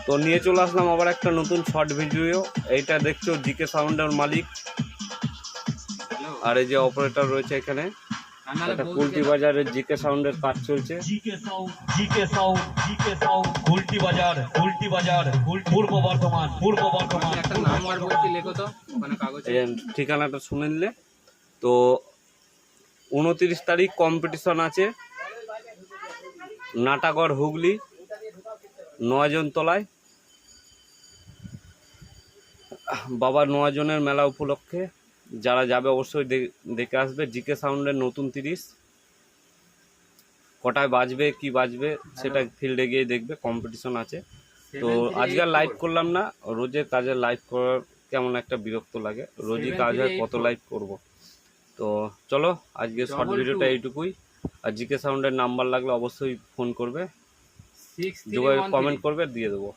তো নিয়ে চলে আসলাম আবার একটা নতুন শর্ট ভিডিও। এইটা দেখছো জিকে সাউন্ডের মালিক, আর এই যে অপারেটর রয়েছে এখানে। একটা কুলটি বাজারের জিকে সাউন্ডের কাজ চলছে। কুলটি বাজার পূর্ব বর্ধমান। একটা নাম্বার বলছি, লেখো তো ওখানে কাগজে। ঠিকানাটা শুনে নিলে। তো 29 তারিখ কম্পিটিশন আছে নাটাগড় হুগলি 9 জন তলায়, বাবা 9 জনের মেলা উপলক্ষে। যারা যাবে অবশ্যই দেখে আসবে। জিকে সাউন্ডের নতুন 30 কটায় বাজবে কি বাজবে সেটা ফিল্ডে গিয়ে দেখবে, কম্পিটিশন আছে। তো আজকে লাইভ করলাম না, রোজের কাজে লাইভ করার কেমন একটা বিরক্ত লাগে, রোজই কাজ হয়, কত লাইভ করব। তো চলো আজকে শর্ট ভিডিওটা এইটুকুই। আর জিকে সাউন্ডের নাম্বার লাগলে অবশ্যই ফোন করবে, যোগাযোগ কমেন্ট করবে, দিয়ে দেবো।